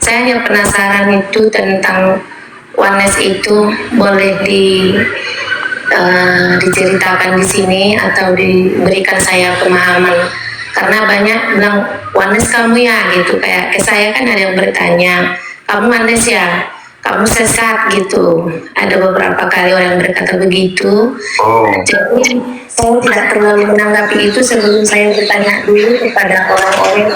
Saya hanya penasaran itu tentang oneness itu, boleh diceritakan di sini atau diberikan saya pemahaman, karena banyak bilang oneness kamu ya gitu, kayak ke saya kan ada yang bertanya kamu oneness ya, kamu sesat gitu, ada beberapa kali orang yang berkata begitu. Jadi saya tidak terlalu menanggapi itu sebelum saya bertanya dulu kepada orang-orang yang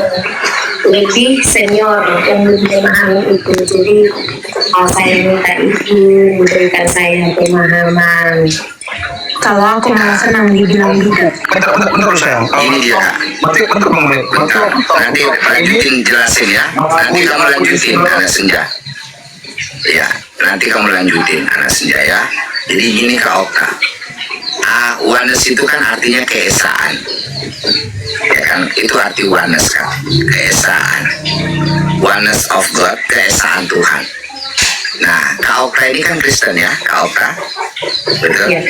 lebih senior yang lebih memahami itu. Jadi saya minta itu memberikan saya pemahaman. Kalau aku malah senang dibilang bidat. Betul sayang. Ini dia. Nanti lanjutin jelasin ya. Nanti kamu lanjutin anak senja. Ya, nanti kamu lanjutin anak senja ya. Jadi gini Kak Oka. Oneness itu kan artinya keesaan. Ya kan, itu arti oneness kan, keesaan. Oneness of God, keesaan Tuhan. Nah, Kak Oka ini kan Kristen ya, Kak Oka? Betul?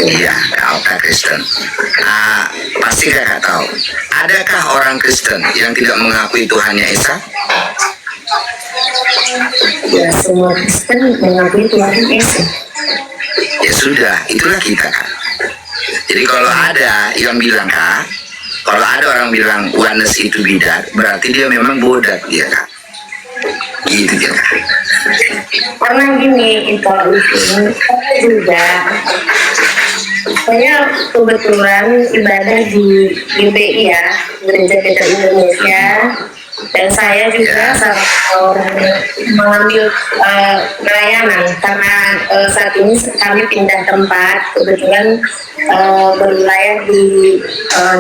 Iya, Kak Oka Kristen. Pasti Kakak tahu, adakah orang Kristen yang tidak mengakui Tuhannya Esa? Ya, semua Kristen mengakui Tuhan Esa. Ya sudah, itulah kita kan. Jadi kalau ada yang bilang Kak, kalau ada orang bilang oneness itu bidat, berarti dia memang bodat dia Kak. Gitu dia Kak. Karena gini, itu juga saya kebetulan ibadah di GPI ya, Gereja Kristen Indonesia, dan saya juga salah orang mengambil pelayanan karena saat ini kami pindah tempat, kebetulan berwilayah di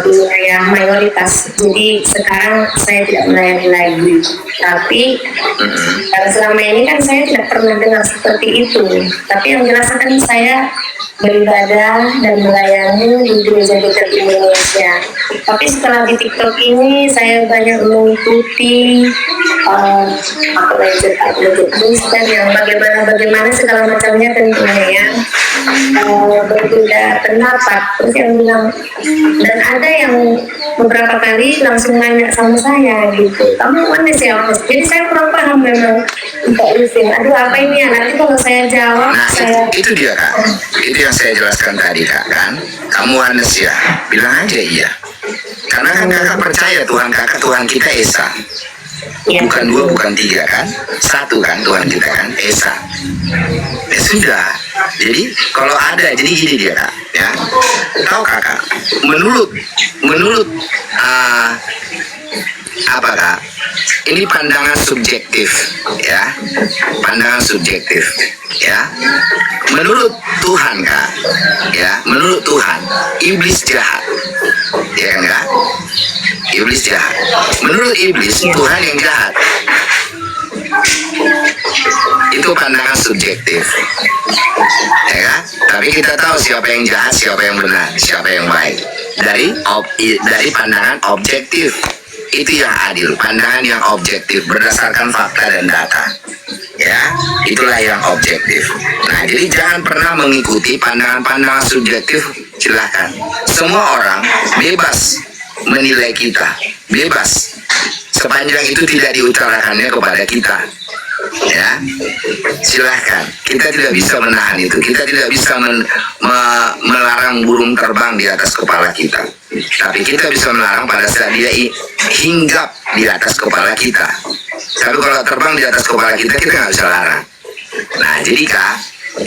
wilayah mayoritas. Jadi sekarang saya tidak melayani lagi. Tapi karena selama ini kan saya tidak pernah dengar seperti itu. Tapi yang jelas kan saya beribadah dan melayani di Gereja Kristen Indonesia. Tapi setelah di TikTok ini saya banyak mengikuti Kristen yang bagaimana segala macamnya tentunya ya, berbeda pendapat. Terus yang bilang, dan ada yang beberapa kali langsung nanya sama saya gitu, kamu oneness ya oneness? Jadi saya kurang paham memang Kak Livin. Aduh apa ini ya, nanti kalau saya jawab itu dia Kak, itu yang saya jelaskan tadi Kak kan, kamu oneness ya, bilang aja iya. Karena kan Kakak percaya Tuhan Kakak, Tuhan kita Esa. Ya. Bukan dua, bukan tiga kan, satu kan Tuhan kita kan, Esa. Ya sudah. Jadi kalau ada, jadi gini dia Kak, ya. Tahu Kakak, menurut apa Kak? Ini pandangan subjektif, ya. Pandangan subjektif, ya. Menurut Tuhan Kak, ya. Menurut Tuhan, iblis jahat, ya kan Kak? Iblis jahat. Menurut iblis, Tuhan yang jahat. Itu pandangan subjektif, ya kan? Tapi kita tahu siapa yang jahat, siapa yang benar, siapa yang baik. Dari pandangan objektif. Itu yang adil, pandangan yang objektif berdasarkan fakta dan data. Ya, itulah yang objektif. Nah, jadi jangan pernah mengikuti pandangan-pandangan subjektif. Silahkan. Semua orang bebas menilai kita, bebas. Sepanjang itu tidak diutarakannya kepada kita. Ya, silahkan. Kita tidak bisa menahan itu. Kita tidak bisa melarang burung terbang di atas kepala kita. Tapi kita bisa melarang pada saat dia hinggap di atas kepala kita. Tapi kalau terbang di atas kepala kita, kita nggak bisa larang. Nah, jadi Kak,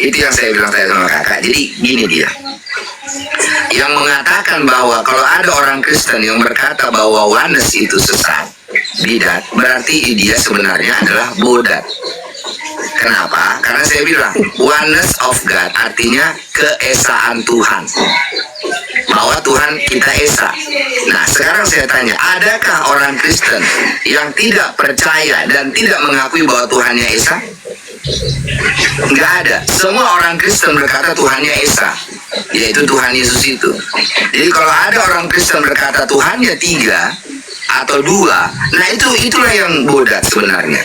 itu yang saya bilang tadi sama Kakak. Jadi gini dia, yang mengatakan bahwa kalau ada orang Kristen yang berkata bahwa oneness itu sesat, bidat, berarti dia sebenarnya adalah bodat. Kenapa? Karena saya bilang oneness of God artinya keesaan Tuhan, bahwa Tuhan kita Esa. Nah, sekarang saya tanya, adakah orang Kristen yang tidak percaya dan tidak mengakui bahwa Tuhannya Esa? Enggak ada. Semua orang Kristen berkata Tuhannya Esa, yaitu Tuhan Yesus itu. Jadi kalau ada orang Kristen berkata Tuhannya tiga atau dua, nah itulah yang bodat sebenarnya.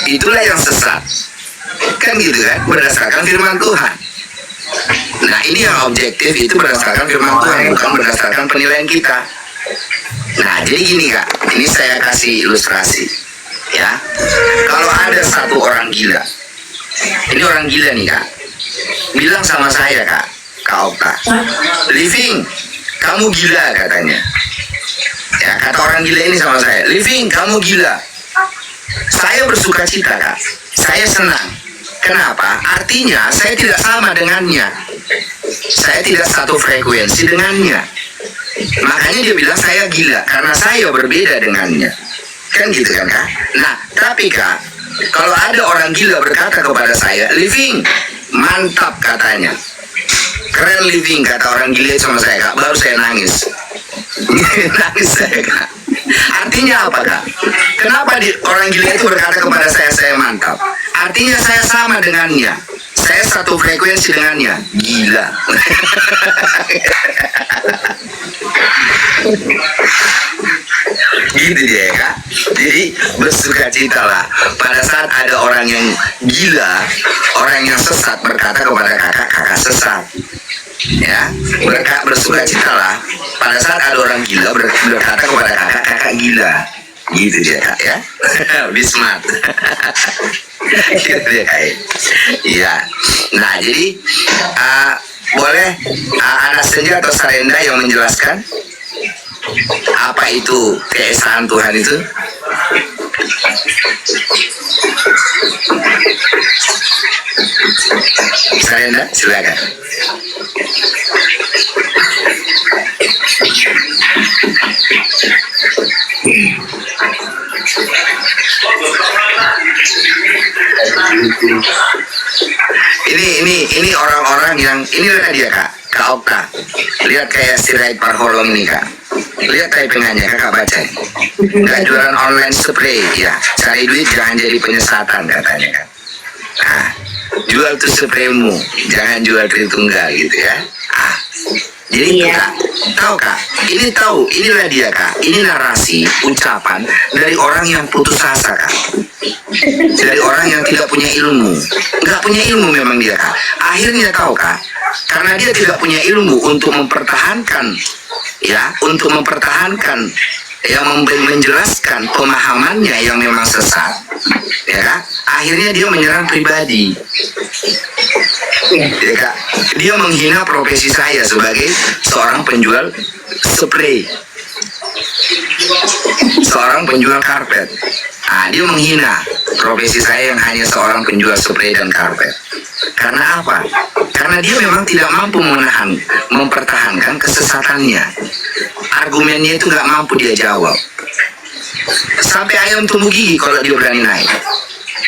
Itulah yang sesat. Kan gitu kan, berdasarkan firman Tuhan. Nah, ini yang objektif, itu berdasarkan firman Tuhan, bukan berdasarkan penilaian kita. Nah, jadi gini Kak, ini saya kasih ilustrasi, ya. satu orang gila. Ini orang gila nih kak. Bilang sama saya kak Okta, Living, kamu gila katanya. Ya, kata orang gila ini sama saya, Living, kamu gila. Saya bersuka cita kak. Saya senang. Kenapa? Artinya saya tidak sama dengannya. Saya tidak satu frekuensi dengannya. Makanya dia bilang saya gila karena saya berbeda dengannya. Kan gitu kan kak? Nah, tapi kak, kalau ada orang gila berkata kepada saya, Living, mantap katanya. Keren Living, kata orang gila sama saya kak. Baru saya nangis. Nangis saya kak. Artinya apa kak? Kenapa orang gila itu berkata kepada saya mantap? Artinya saya sama dengannya. Saya satu frekuensi dengannya. Gila. Gitu dia kak. Jadi bersuka cita lah pada saat ada orang yang gila, orang yang sesat berkata kepada kakak sesat. Ya, mereka bersuka cita lah pada saat ada orang gila berkata kepada kakak gila. Gitu dia kak ya. Bismat. Gitu dia kak. Iya. Nah jadi boleh anak senja atau Sarenda yang menjelaskan apa itu keesaan Tuhan itu? Sarenda, silakan. Ini orang-orang yang inilah dia kak Okta. Lihat kayak Sirait Parholong ini kak. Lihat typingannya kakak baca. Gak jualan online spray ya. Cari duit jangan jadi penyesatan katanya kan. Nah, jual tuh spraymu, jangan jual Tritunggal gitu ya. Jadi itu kak, inilah dia kak. Ini narasi, ucapan dari orang yang putus asa kak. Dari orang yang tidak punya ilmu. Nggak punya ilmu memang dia kak. Akhirnya tahu kak, karena dia tidak punya ilmu untuk mempertahankan yang menjelaskan pemahamannya yang memang sesat, ya kak. Akhirnya dia menyerang pribadi. Ya kak, dia menghina profesi saya sebagai seorang penjual spray, seorang penjual karpet. Dia menghina profesi saya yang hanya seorang penjual spray dan karpet. Karena apa? Karena dia memang tidak mampu mempertahankan kesesatannya. Argumennya itu nggak mampu dia jawab. Sampai ayam tumbuh gigi kalau dia berani naik.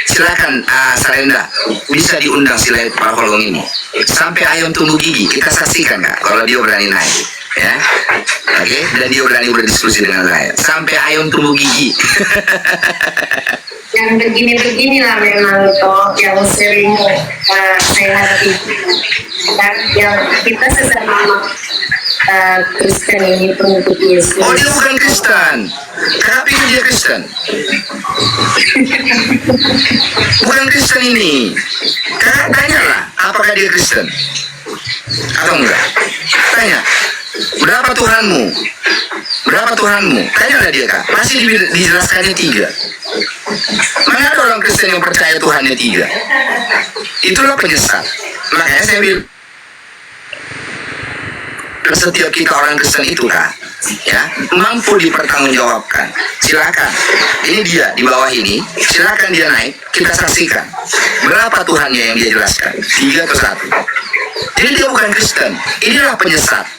Silakan Sarenda, bisa diundang Sirait Parholong ini. Sampai ayam tumbuh gigi, kita saksikan kak kalau dia berani naik. Ya, oke, dan dia berani berdiskusi dengan saya. Sampai ayam tumbuh gigi. Yang begini-beginilah memang toh yang sering saya hadapi. Dan yang kita sesama Kristen ini pengikut Yesus. Oh, dia bukan Kristen. Kenapa dia Kristen? Bukan Kristen ini. Kakak tanyalah, apakah dia Kristen? Atau enggak? Tanya, berapa Tuhanmu? Berapa Tuhanmu? Tanyalah dia kak. Pasti dijelaskannya 3. Mana ada orang Kristen yang percaya Tuhannya 3? Itulah penyesat. Makanya saya bilang, setiap kita orang Kristen itu kak, ya, mampu dipertanggungjawabkan. Silakan. Ini dia di bawah ini. Silakan dia naik. Kita saksikan. Berapa Tuhannya yang dia jelaskan? 3 atau 1? Jadi dia bukan Kristen. Inilah penyesat.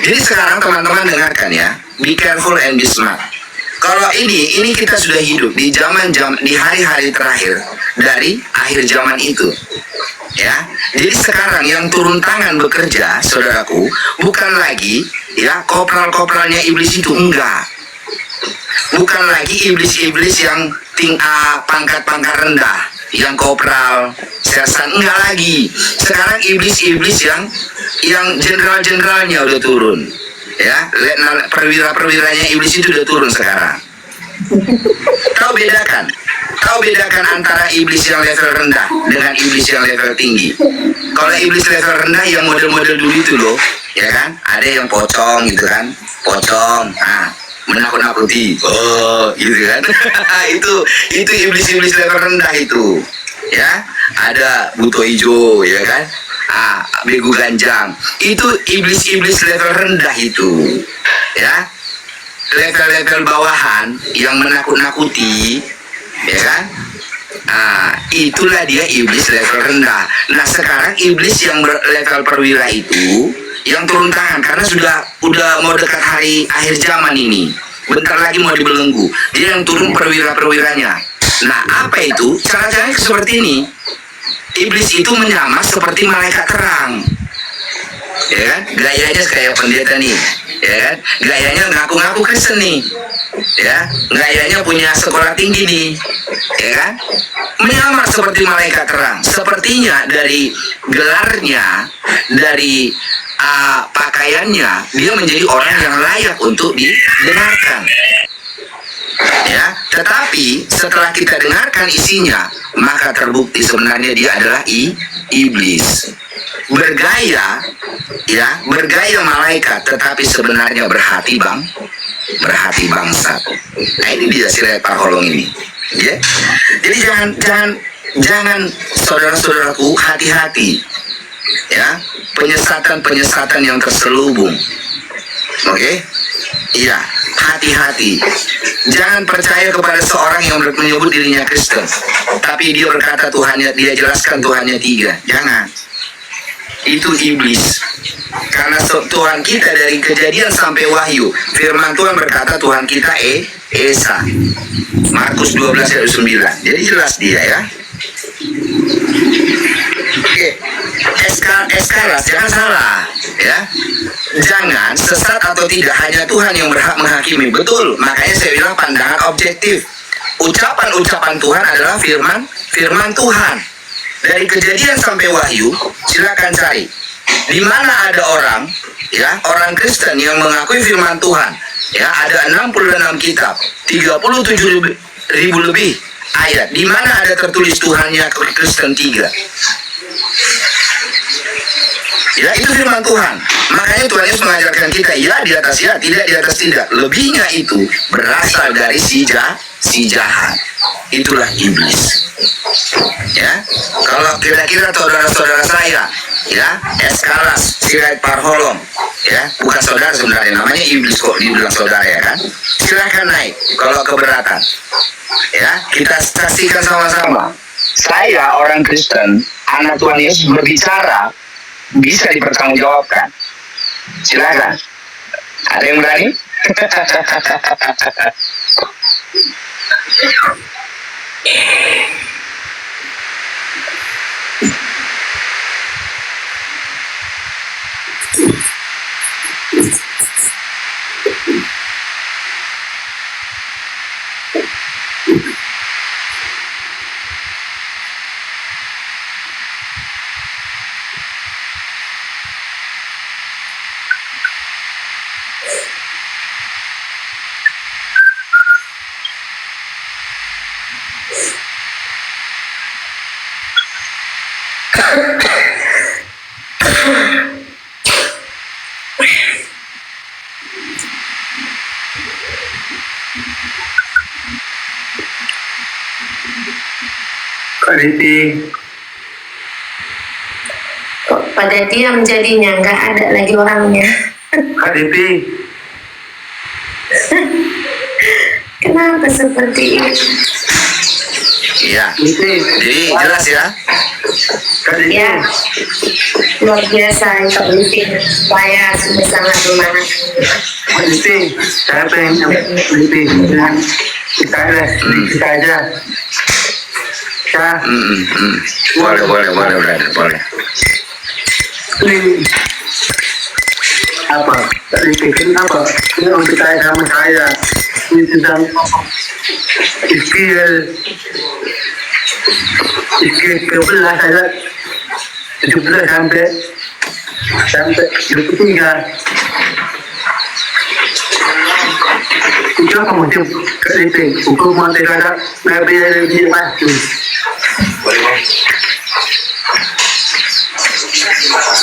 Jadi sekarang teman-teman dengarkan ya. Be careful and be smart. Kalau ini kita sudah hidup di di hari-hari terakhir dari akhir zaman itu. Ya, jadi sekarang yang turun tangan bekerja, saudaraku, bukan lagi ya kopral-kopralnya iblis itu, enggak. Bukan lagi iblis-iblis yang pangkat-pangkat rendah, yang kopral, sersan, enggak lagi. Sekarang iblis-iblis yang jenderal-jenderalnya udah turun. Ya, perwira-perwiranya iblis itu udah turun sekarang. Kau bedakan antara iblis yang level rendah dengan iblis yang level tinggi. Kalau iblis level rendah yang model-model dulu itu loh, ya kan? Ada yang pocong gitu kan, pocong. menakut-nakuti. Oh, gitu kan? itu iblis-iblis level rendah itu. Ya, ada buto hijau, ya kan? Begu ganjang. Itu iblis-iblis level rendah itu. Ya. Level-level bawahan yang menakut-nakuti, ya kan? Itulah dia iblis level rendah. Nah, sekarang iblis yang level perwira itu yang turun tangan karena udah mau dekat hari akhir zaman ini. Bentar lagi mau dibelenggu. Dia yang turun perwira-perwiranya. Nah, apa itu? Cara-caranya seperti ini. Iblis itu menyamar seperti malaikat terang. Ya kan? Gayanya kayak pendeta nih. Ya kan? Gayanya ngaku-ngaku Kristen nih. Ya, gayanya punya sekolah tinggi nih. Ya kan? Menyamar seperti malaikat terang. Sepertinya dari gelarnya, dari pakaiannya, dia menjadi orang yang layak untuk didengarkan. Ya, tetapi setelah kita dengarkan isinya, maka terbukti sebenarnya dia adalah iblis. Bergaya, ya, bergaya malaikat, tetapi sebenarnya berhati bangsat. Nah, ini dia si Parholong ini. Ya, jadi jangan saudara-saudaraku, hati-hati. Ya, penyesatan yang terselubung. Oke? Iya, hati-hati. Jangan percaya kepada seorang yang menyebut dirinya Kristen, tapi dia berkata dia jelaskan Tuhannya 3. Jangan. Itu iblis. Karena Tuhan kita dari Kejadian sampai Wahyu, firman Tuhan berkata Tuhan kita Esa. Markus 12 ayat 9. Jadi jelas dia, ya. Oke. Eskaras, jangan salah, ya. Jangan sesat atau tidak, hanya Tuhan yang berhak menghakimi. Betul, makanya saya bilang pandangan objektif. Ucapan-ucapan Tuhan adalah firman Tuhan. Dari Kejadian sampai Wahyu, silakan cari. Di mana ada orang, ya, orang Kristen yang mengakui firman Tuhan, ya, ada 66 kitab, 37.000 lebih ayat. Di mana ada tertulis Tuhannya Kristen 3? Ya, itu firman Tuhan. Makanya Tuhan Yesus mengajarkan kita, ya di atas ya, tidak di atas tidak. Lebihnya itu berasal dari si jahat. Itulah iblis. Ya, kalau kira-kira saudara-saudara saya, ya, Eskaras, Sirait Parholong, ya, bukan saudara sebenarnya, namanya iblis kok dibilang saudara, ya kan? Silahkan naik kalau keberatan. Ya, kita saksikan sama-sama. Saya orang Kristen, anak Tuhan Yesus berbicara, bisa dipertanggungjawabkan. Silakan. Ada yang berani? Kak Diti. Kok pada diam jadinya, nggak ada lagi orangnya. Kak Diti. Kenapa seperti ini? Iya. Diti. Jadi jelas ya. Kak Diti. Ya, luar biasa Kak Diti. Saya sudah sangat semangat. Kak Diti. Saya pengen Diti. Kita aja. Boleh. Ini apa? Kak Diti, kenapa? Ini untuk saya sama saya. Ini tentang skill 12 ada 17 sampai 23. Itu apa macam kritik hukuman terhadap Nabi yang masuk.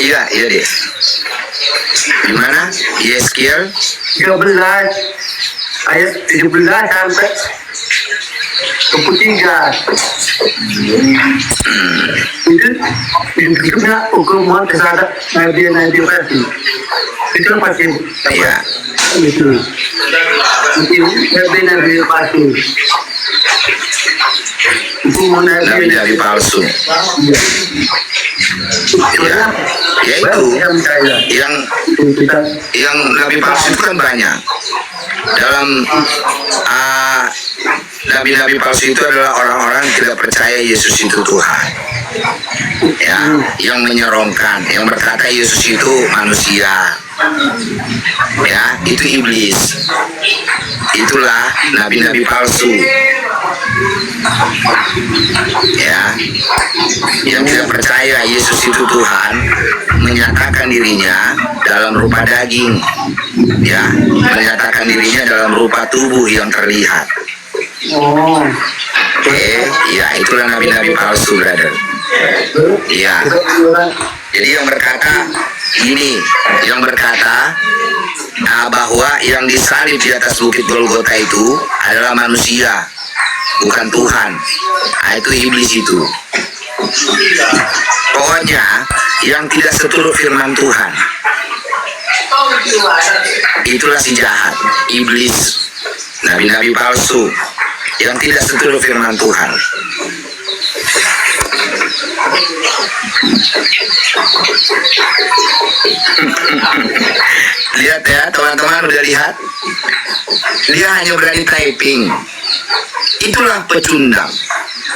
Iya dia. Gimana? Yeskiel 13 ayat 17 sampai 23. Itu hidupnya hukuman terhadap nabi-nabi palsu. Itu yang pasti. Ya. Itu nabi-nabi palsu. Hukuman Nabi-nabi palsu. Ya, ya itu yang nabi palsu itu kan banyak. Dalam nabi-nabi palsu itu adalah orang-orang yang tidak percaya Yesus itu Tuhan. Ya, yang menyeronkan, yang berkata Yesus itu manusia. Ya, itu iblis. Itulah nabi-nabi palsu. Ya, yang tidak percaya Yesus itu Tuhan, menyatakan dirinya dalam rupa daging, ya, menyatakan dirinya dalam rupa tubuh yang terlihat. Ya, itulah nabi-nabi palsu, brother. Ya, jadi yang berkata ini, yang berkata bahwa yang disalib di atas bukit Golgota itu adalah manusia, bukan Tuhan. Itu iblis itu. Pokoknya yang tidak seturut firman Tuhan, itulah si jahat, iblis, nabi-nabi palsu yang tidak seturut firman Tuhan. Lihat ya, teman-teman, udah lihat? Dia hanya berani typing. Itulah pecundang.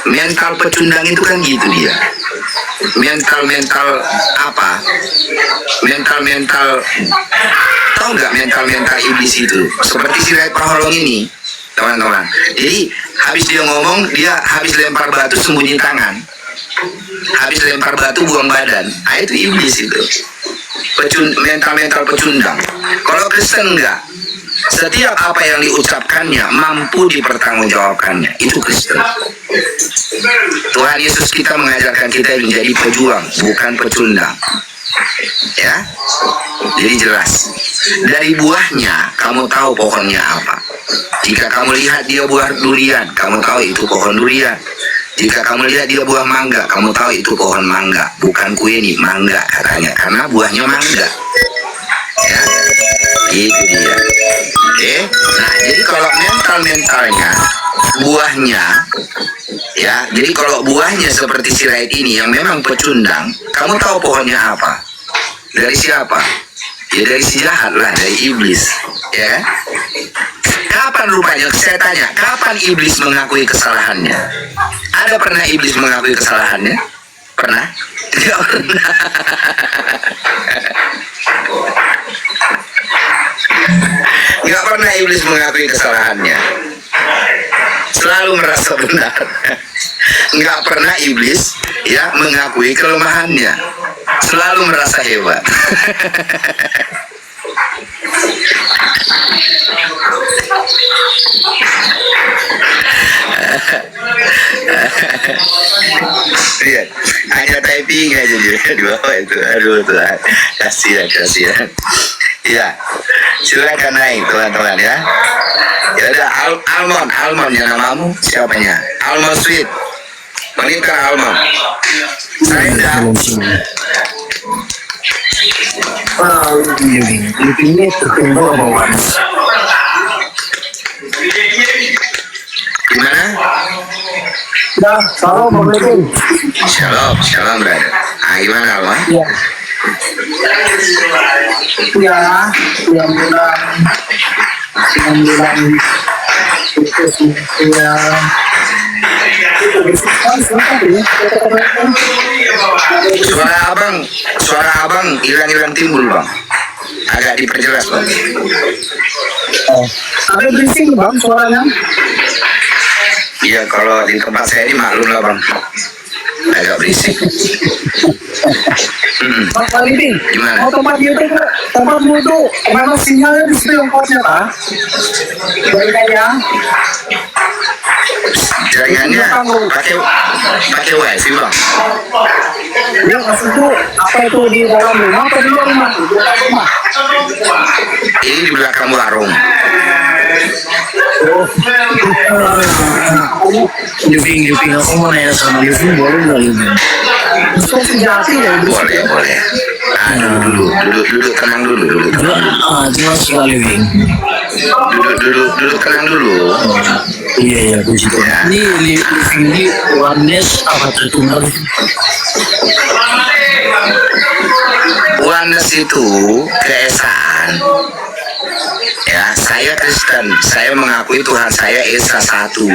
Mental pecundang itu kan gitu dia. Mental apa? Mental tahu nggak mental iblis itu? Seperti si Rai Paholong ini, teman-teman. Jadi habis dia ngomong, dia habis lempar batu sembunyi tangan, habis lempar batu buang badan. Itu iblis itu. Mental pecundang. Kalau Kristen enggak, setiap apa yang diucapkannya mampu dipertanggungjawabkannya. Itu Kristen. Tuhan Yesus kita mengajarkan kita menjadi pejuang, bukan pecundang. Ya, jadi jelas. Dari buahnya kamu tahu pohonnya apa. Jika kamu lihat dia buah durian, kamu tahu itu pohon durian. Jika kamu lihat dia buah mangga, kamu tahu itu pohon mangga, bukan kue nih, mangga katanya, karena buahnya mangga. Ya, itu dia. Oke, nah jadi kalau mentalnya buahnya, ya, jadi kalau buahnya seperti sirait ini yang memang pecundang, kamu tahu pohonnya apa? Dari siapa? Ya dari si jahat lah, dari iblis. Ya. Kapan rupanya, saya tanya, kapan iblis mengakui kesalahannya? Ada pernah iblis mengakui kesalahannya? Pernah? Tidak pernah. Nggak pernah iblis mengakui kesalahannya. Selalu merasa benar. Nggak pernah iblis ya mengakui kelemahannya. Selalu merasa hebat. Lihat, hanya typing aja dia di bawah itu. Aduh Tuhan, kasihan. Ya, silakan naik teman-teman ya. Ya ada Almond yang namamu siapanya? Almond Sweet. Panggilkan Almond. Saya enggak. Gimana? Ya, Assalamualaikum. Shalom brother. Gimana Almond? Ya. Yang Suara abang hilang timbul bang. Agak diperjelas bang. Ada berisik bang suaranya. Iya, kalau di tempat saya ini maklum lah bang, agak berisik. Pak Walidi, Gimana? tempatmu itu mana sinyalnya di situ yang kuatnya pak? Jaringannya? Jaringannya pakai wifi bang. Ya maksudku apa itu di dalam rumah atau di luar rumah? Di dalam rumah. Ini di belakang warung. Living aku mau nanya sama Living, boleh nggak Living? Ustaz sejati ya. Boleh, boleh. Duduk tenang dulu, duduk tenang dulu. Jelas sekali Living. Duduk tenang dulu. Iya puji Tuhan. Ini Living ini oneness apa tertunggal? Oneness itu keesaan. Ya, saya Kristen. Saya mengakui Tuhan saya Esa satu.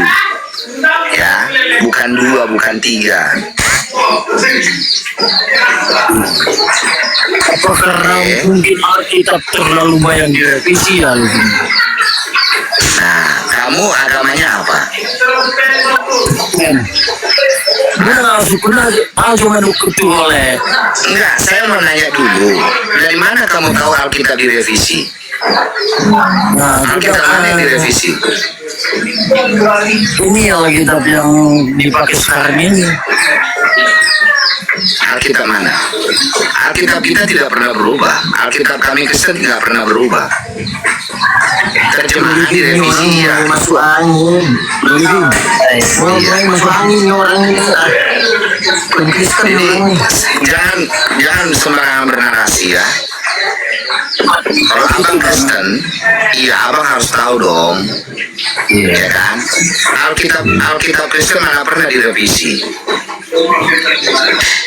Ya, bukan dua, bukan tiga. Apa karena mungkin Alkitab terlalu banyak direvisi ya Living? Nah, kamu agamanya apa? Benar, pernah cuma ketua oleh. Enggak, saya mau nanya dulu. Dari mana kamu tahu Alkitab direvisi? Nah, Alkitab mana yang direvisi? ini Alkitab yang dipakai sekarang ini. Alkitab mana? Alkitab kita tidak pernah berubah. Alkitab kami Kristen tidak pernah berubah. Terjemahan direvisi ya. Masuk angin. Masuk angin orang ini. Kristen Jadi orang ini. jangan sembarangan bernarasi ya. Kalau abang Kristen, iya abang harus tahu dong, ya kan? Alkitab Kristen mana pernah direvisi?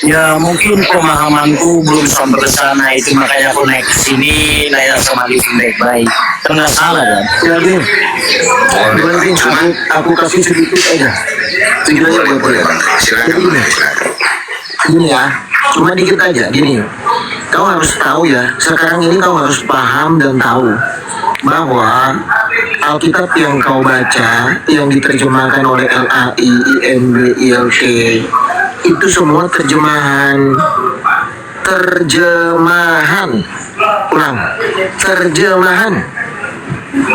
Ya mungkin pemahamanku belum sampai ke sana, itu makanya aku naik ke sini nanya sama Living baik-baik. Kan nggak salah kan? Jadi, Boleh, cuman aku kasih sedikit aja. Tujuannya boleh bang, silakan bang, silakan. Gini ya, cuma dikit aja. Gini, kau harus tahu ya. Sekarang ini kau harus paham dan tahu bahwa Alkitab yang kau baca, yang diterjemahkan oleh LAI, IMB, ILT, itu semua terjemahan. Ulang, terjemahan.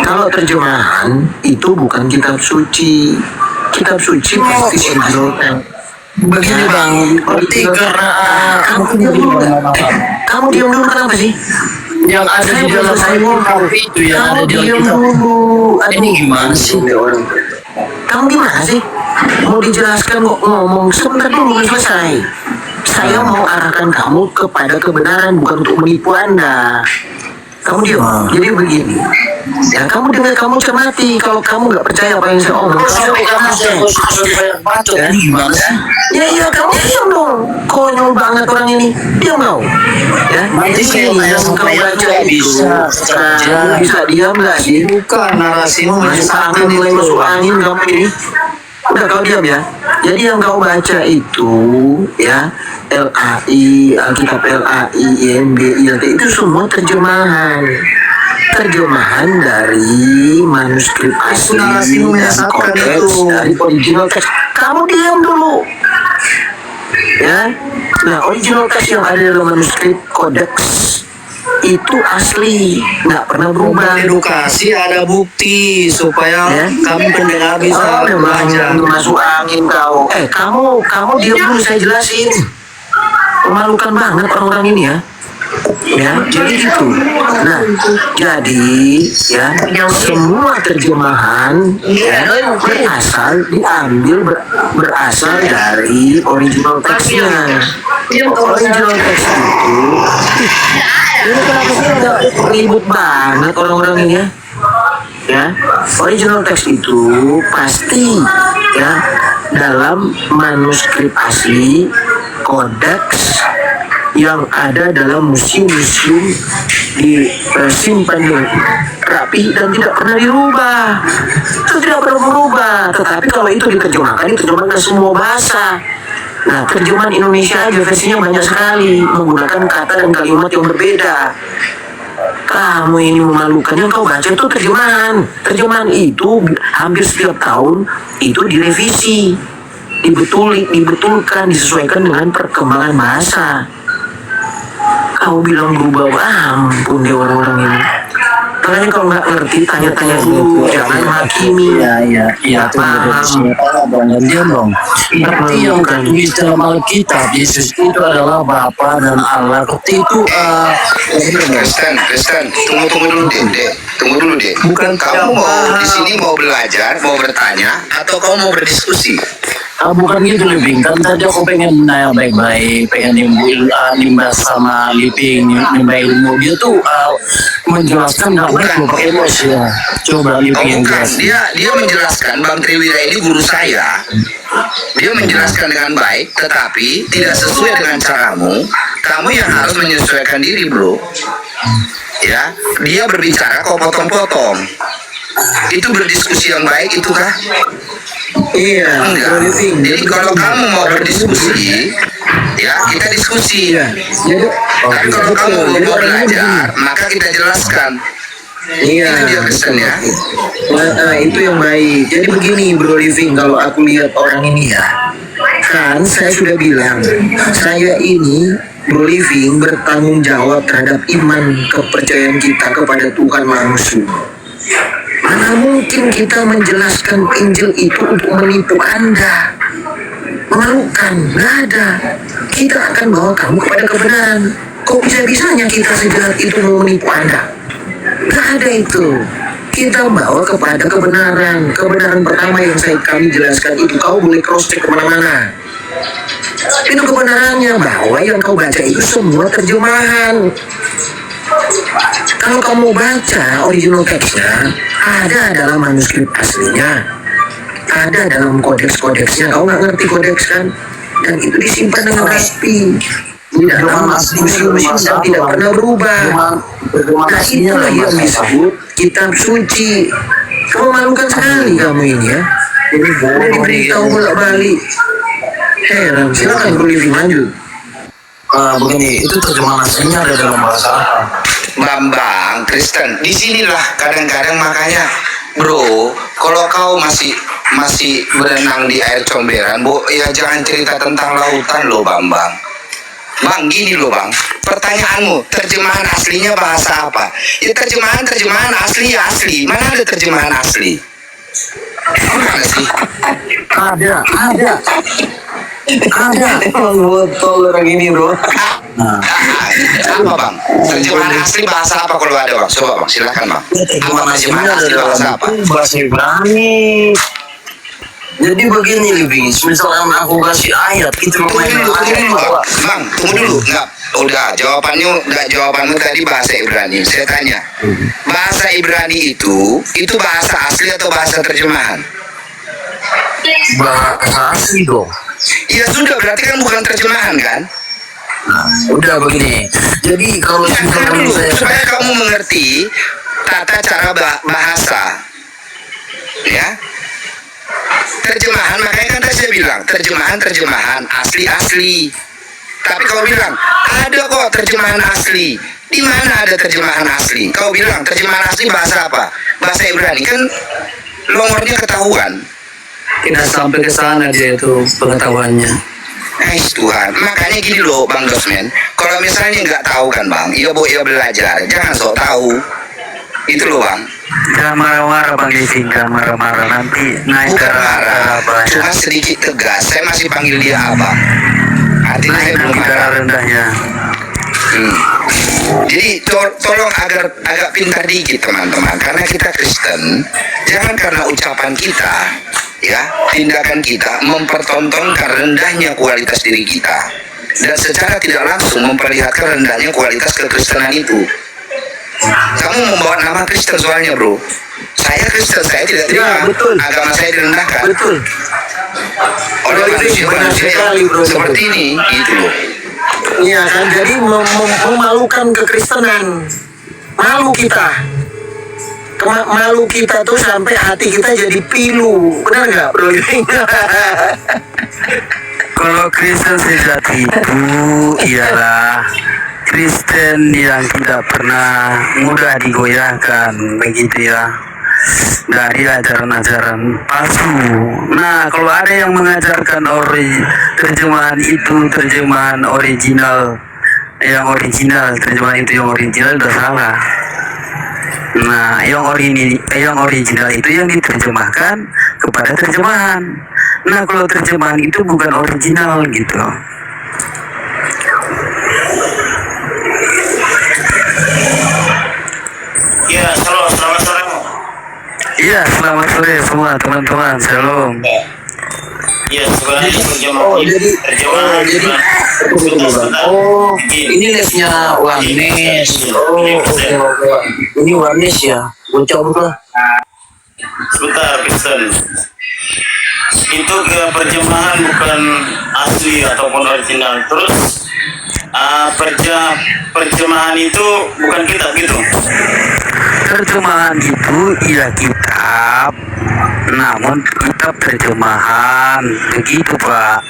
Kalau terjemahan itu bukan kitab suci. Kitab suci pasti original. Begini bang, berarti karena Kamu diam dulu kenapa sih? yang ada di dalam Bible itu yang ada di Alkitab. Ini gimana sih? Kamu gimana sih? Mau dijelaskan kok ngomong sebentar dulu belum selesai. Saya mau arahkan kamu kepada kebenaran, bukan untuk menipu Anda. Kamu diam. Jadi begini. Ya kamu dengar, kamu cermati. Kalau kamu nggak percaya apa yang saya omong, Ini gimana sih? ya kamu diam dong. Konyol banget orang ini. Diam kau. Ya. Nanti Ini saya yang kau bayar baca nggak itu. bisa, Nah, bisa diam nggak sih? Bukan narasimu Masuk angin, mulai masuk angin kamu ini. Udah kau diam ya. Jadi yang kau baca itu ya LAI, Alkitab LAI, IMB, ILT itu semua terjemahan dari manuskrip asli dan kodeks dari original text. Kamu diam dulu ya. Nah, original text yang ada dalam manuskrip kodeks itu asli, nggak pernah berubah. edukasi ada bukti supaya Ya. kami pendengar bisa memang belajar. masuk angin kau. Kamu diam dulu, saya jelasin. Memalukan banget orang-orang ini ya. Ya, jadi gitu. Nah, jadi ya semua terjemahan ya, berasal dari original teksnya. Original teks itu. Ini kenapa sih ada ribut banget orang-orang ini ya? Ya, original teks itu pasti ya dalam manuskrip asli, kodeks yang ada dalam museum-museum disimpan dengan rapi dan tidak pernah dirubah. Itu tidak pernah berubah. Tetapi kalau itu diterjemahkan ke semua bahasa. Nah, terjemahan Indonesia aja versinya banyak sekali, menggunakan kata dan kalimat yang berbeda. Kamu ini memalukan. Yang kau baca itu terjemahan. Terjemahan itu hampir setiap tahun itu direvisi, dibetulkan, disesuaikan dengan perkembangan bahasa. Kau bilang berubah, ampun deh orang-orang ini. Makanya kalau nggak ngerti tanya-tanya dulu, jangan hakimi. Iya, Paham. dan dia dong. Berarti yang tertulis dalam Alkitab, Yesus itu adalah Bapa dan Allah. Itu Kristen, tunggu dulu deh. Tunggu dulu deh. Bukan Kamu mau paham. di sini mau belajar, mau bertanya, atau kamu mau berdiskusi? bukan gitu Living, kan tadi aku pengen nanya baik-baik, pengen nimba sama Living, nimba ilmu. Dia tuh menjelaskan nggak baik loh pakai emosi ya. Coba Living yang Bukan, jelas. dia menjelaskan, Bang Triwira ini guru saya. Dia menjelaskan dengan baik, tetapi tidak sesuai dengan caramu. Kamu yang harus menyesuaikan diri, bro. Ya, dia berbicara kok potong-potong. Itu berdiskusi yang baik itu kah? Iya, Enggak. Bro Living. Jadi kalau kamu mau berdiskusi, ya kita diskusi. Iya, jadi Tapi kalau kamu mau belajar, maka kita jelaskan. iya, Itu dia pesannya. Nah, itu yang baik. Jadi begini Bro Living, kalau aku lihat orang ini ya, kan saya sudah bilang, saya ini Bro Living bertanggung jawab terhadap iman kepercayaan kita kepada Tuhan langsung. Mana mungkin kita menjelaskan Injil itu untuk menipu Anda? Memalukan, nggak ada. Kita akan bawa kamu kepada kebenaran. Kok bisa-bisanya kita sejahat itu mau menipu Anda? Nggak ada itu. Kita bawa kepada kebenaran. Kebenaran pertama yang kami jelaskan itu, kau boleh cross check kemana-mana. Itu kebenarannya, bahwa yang kau baca itu semua terjemahan. Kalau kamu baca original teksnya, ada dalam manuskrip aslinya, ada dalam kodeks-kodeksnya. Kau nggak ngerti kodeks kan? Dan itu disimpan dengan rapi di dalam museum dan tidak pernah berubah. Nah, itulah yang disebut kitab suci. Kamu malukan sekali kamu ini ya. Udah diberitahu bolak-balik. Heran, silakan Bro Living lanjut. Begini, itu terjemahan aslinya ada dalam bahasa apa? Bambang, Kristen, disinilah kadang-kadang makanya, bro, kalau kau masih berenang di air comberan, ya jangan cerita tentang lautan loh, Bambang. Bang, gini loh bang, pertanyaanmu, terjemahan aslinya bahasa apa? Ya terjemahan asli ya asli, mana ada terjemahan asli? Mana sih? Ada. Emang botol orang ini bro. Apa bang? Terjemahan asli bahasa apa kalau ada bang? Coba bang, silakan bang. Apa terjemahan asli bahasa apa? Bahasa Ibrani. Jadi begini Living, misalkan aku kasih ayat itu Tunggu dulu, bang, tunggu dulu. Enggak, udah jawabanmu tadi bahasa Ibrani. Saya tanya, bahasa Ibrani itu bahasa asli atau bahasa terjemahan? bahasa asli dong. Ya sudah, berarti kan bukan terjemahan kan? Nah, udah begini. Jadi kalau Ya, misalkan dulu, saya supaya kamu mengerti tata cara bahasa, ya. Terjemahan, makanya kan tadi saya bilang terjemahan asli. Tapi kau bilang ada kok terjemahan asli. Di mana ada terjemahan asli? Kau bilang terjemahan asli bahasa apa? Bahasa Ibrani kan longornya ketahuan. tidak sampai ke sana dia itu pengetahuannya. Tuhan, makanya gini loh Bang Dosmen. Kalau misalnya nggak tahu kan Bang, ya belajar, jangan sok tahu. Itu loh Bang. Jangan marah-marah Bang Living, jangan marah-marah nanti naik Bukan marah, cuma sedikit tegas. Saya masih panggil dia abang. Artinya saya belum marah. rendahnya. Jadi tolong agak pintar dikit teman-teman, karena kita Kristen. Jangan karena ucapan kita, ya, tindakan kita mempertontonkan rendahnya kualitas diri kita, dan secara tidak langsung memperlihatkan rendahnya kualitas kekristenan itu. Kamu membawa nama Kristen soalnya bro. Saya Kristen, saya tidak terima betul. agama saya direndahkan Betul. oleh Betul, manusia benar sekali, bro. seperti ini, gitu loh. Iya kan, jadi memalukan kekristenan. Malu kita. Malu kita tuh sampai hati kita jadi pilu. Benar nggak bro? Kalau Kristen sejati itu ialah Kristen yang tidak pernah mudah digoyahkan, begitu ya, dari ajaran-ajaran palsu. Nah, kalau ada yang mengajarkan terjemahan itu terjemahan original, terjemahan itu yang original udah salah. Nah, yang original itu yang diterjemahkan kepada terjemahan. Nah, kalau terjemahan itu bukan original gitu. Ya, selamat sore. Iya, selamat sore semua teman-teman. Shalom. Ya, sebenarnya terjemahan Ini lesnya Warnes. Oke. Ini Warnes ya. Gue coba. sebentar, Kristen. Itu perjemahan bukan asli ataupun original. Terus perjemahan itu bukan kitab gitu. Terjemahan itu ya kitab, namun kitab terjemahan begitu Pak.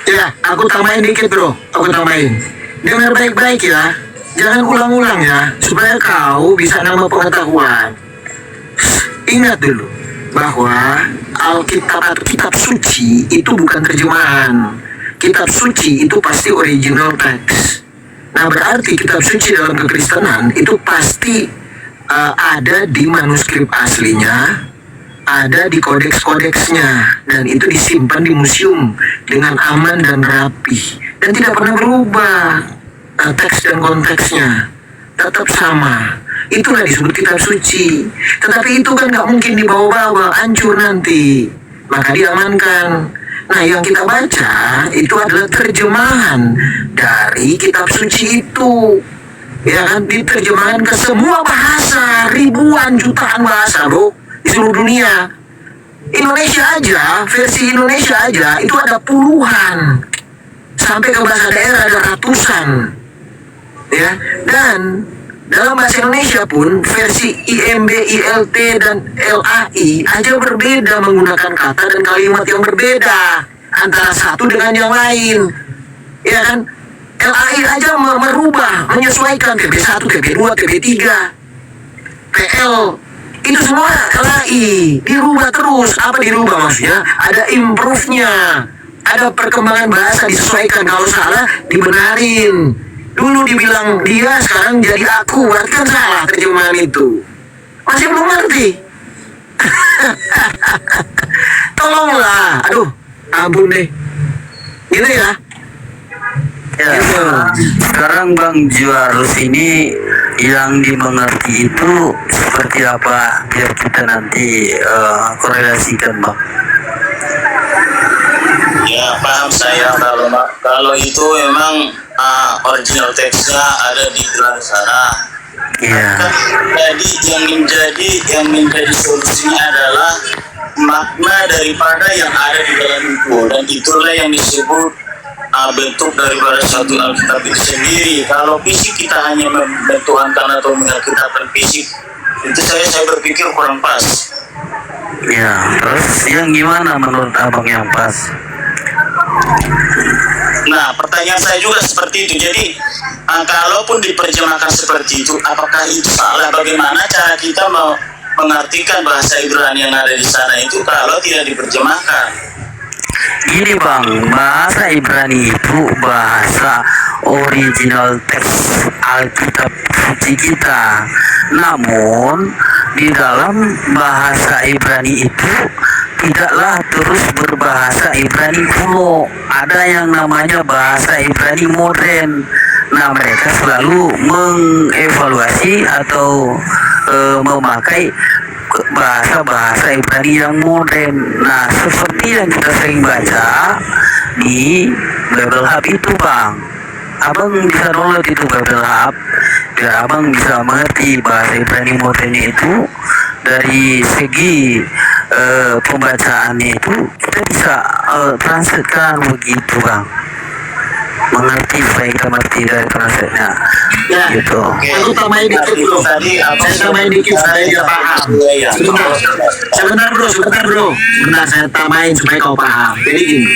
Ya, aku tambahin dikit bro, aku tambahin. Dengar baik-baik ya, jangan ulang-ulang ya, supaya kau bisa nambah pengetahuan. Ingat dulu, bahwa Alkitab atau kitab suci itu bukan terjemahan. Kitab suci itu pasti original text. Nah berarti kitab suci dalam kekristenan itu pasti ada di manuskrip aslinya, ada di kodeks-kodeksnya, dan itu disimpan di museum dengan aman dan rapi dan tidak pernah berubah. Teks dan konteksnya tetap sama. Itulah disebut kitab suci. Tetapi itu kan nggak mungkin dibawa-bawa, hancur nanti, maka diamankan. Nah yang kita baca itu adalah terjemahan dari kitab suci itu, ya kan, diterjemahkan ke semua bahasa, ribuan jutaan bahasa bro, di seluruh dunia. Indonesia aja, versi Indonesia aja itu ada puluhan, sampai ke bahasa daerah ada ratusan, ya. Dan dalam bahasa Indonesia pun versi IMB, ILT, dan LAI aja berbeda, menggunakan kata dan kalimat yang berbeda antara satu dengan yang lain, ya kan. LAI aja merubah, menyesuaikan TB1, TB2, TB3, PL, itu semua LAI dirubah terus. Apa dirubah maksudnya? Ada improve-nya, ada perkembangan bahasa disesuaikan. Kalau salah dibenarin. Dulu dibilang dia, sekarang jadi aku, berarti kan salah terjemahan itu. Masih belum ngerti. Tolonglah, aduh, ampun deh. Gitu ya. Ya, sekarang Bang Juarus ini yang dimengerti itu seperti apa? Biar kita nanti korelasikan Bang. Ya, paham saya. Kalau itu memang original teksnya ada di luar sana. Iya. Jadi yang menjadi solusinya adalah makna daripada yang ada di dalam itu, dan itulah yang disebut bentuk daripada satu Alkitab itu sendiri. Kalau fisik kita hanya membentukan atau mengalkitabkan fisik, itu saya berpikir kurang pas. Ya, terus yang gimana menurut Abang yang pas? Nah, pertanyaan saya juga seperti itu. Jadi, kalaupun diterjemahkan seperti itu, apakah itu salah? Bagaimana cara kita mengartikan bahasa Ibrani yang ada di sana itu kalau tidak diterjemahkan? Gini Bang, bahasa Ibrani itu bahasa original teks Alkitab suci kita. Namun di dalam bahasa Ibrani itu tidaklah terus berbahasa Ibrani kuno. Ada yang namanya bahasa Ibrani modern. Nah mereka selalu mengevaluasi atau memakai bahasa-bahasa Ibrani yang modern. Nah seperti yang kita sering baca di Bible Hub itu Bang. Abang bisa download itu Bible Hub biar abang bisa mengerti bahasa Ibrani modernnya itu. Dari segi pembacaannya itu kita bisa translatekan begitu Bang, mengerti supaya kita mengerti dari translate-nya. Ya, gitu. aku tambahin dikit bro. Saya tambahin dikit supaya dia paham. Sebentar bro. Sebentar saya tambahin supaya kau paham. Jadi gini,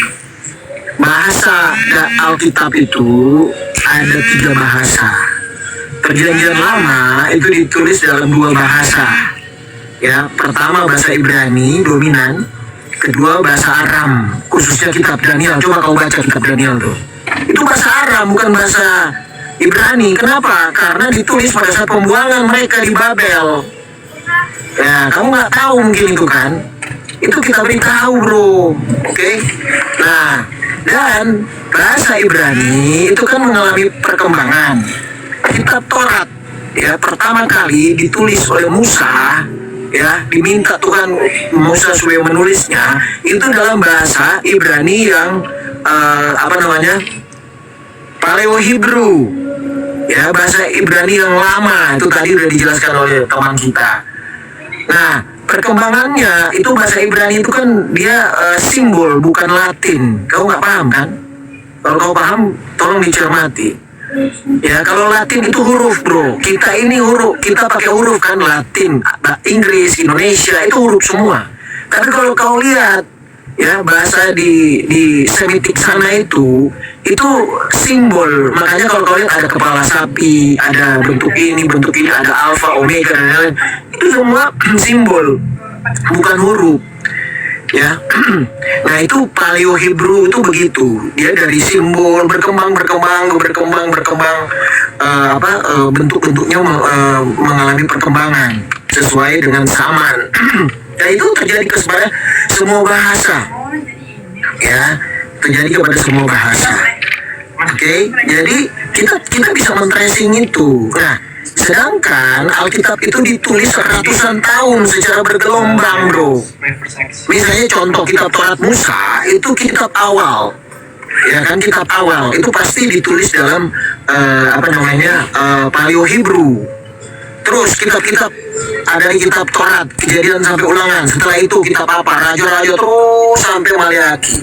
bahasa Alkitab itu ada 3 bahasa. Perjanjian lama itu ditulis dalam 2 bahasa. Ya, pertama bahasa Ibrani dominan, kedua bahasa Aram, khususnya kitab Daniel. Coba kau baca kitab Daniel tuh. Itu bahasa Aram, bukan bahasa Ibrani. Kenapa? Karena ditulis pada saat pembuangan mereka di Babel. Ya, kamu nggak tahu mungkin itu kan? Itu kita beritahu bro, oke? Nah, dan bahasa Ibrani itu kan mengalami perkembangan. Kitab Taurat ya pertama kali ditulis oleh Musa, ya diminta Tuhan Musa supaya menulisnya itu dalam bahasa Ibrani yang Paleo Hebrew, ya bahasa Ibrani yang lama itu tadi udah dijelaskan oleh teman kita. Nah perkembangannya itu bahasa Ibrani itu kan dia simbol bukan Latin. Kau nggak paham kan? Kalau kau paham tolong dicermati. Ya kalau Latin itu huruf bro, kita ini huruf, kita pakai huruf kan Latin, Inggris, Indonesia itu huruf semua. Tapi kalau kau lihat ya bahasa di Semitik sana itu simbol. Makanya kalau kau lihat ada kepala sapi, ada bentuk ini, ada alfa, omega dan lain-lain, itu semua simbol, bukan huruf. Ya, nah itu Paleo Hebrew itu begitu, dia dari simbol berkembang, bentuk-bentuknya mengalami perkembangan sesuai dengan zaman. Dan itu terjadi kepada semua bahasa, ya terjadi kepada semua bahasa. Oke, jadi kita bisa men-tracing itu. Nah, sedangkan Alkitab itu ditulis ratusan tahun secara bergelombang, bro. Misalnya contoh kitab Taurat Musa itu kitab awal, ya kan kitab awal itu pasti ditulis dalam Paleo Hebrew. Terus kitab-kitab ada di kitab Taurat, Kejadian sampai Ulangan. Setelah itu kitab apa? Raja-raja terus sampai Maleaki.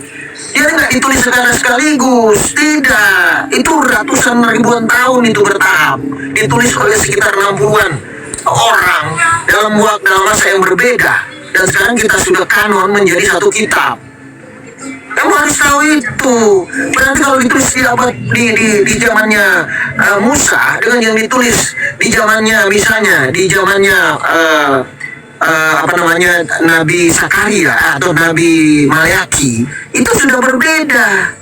Dia nggak ditulis sekaligus, tidak. Itu ratusan ribuan tahun itu bertahap. Ditulis oleh sekitar 60-an orang dalam masa yang berbeda. Dan sekarang kita sudah kanon menjadi satu kitab. Kamu harus tahu itu. Berarti kalau ditulis di zamannya Musa dengan yang ditulis di zamannya misalnya di zamannya Nabi Zakaria atau Nabi Maleaki itu sudah berbeda.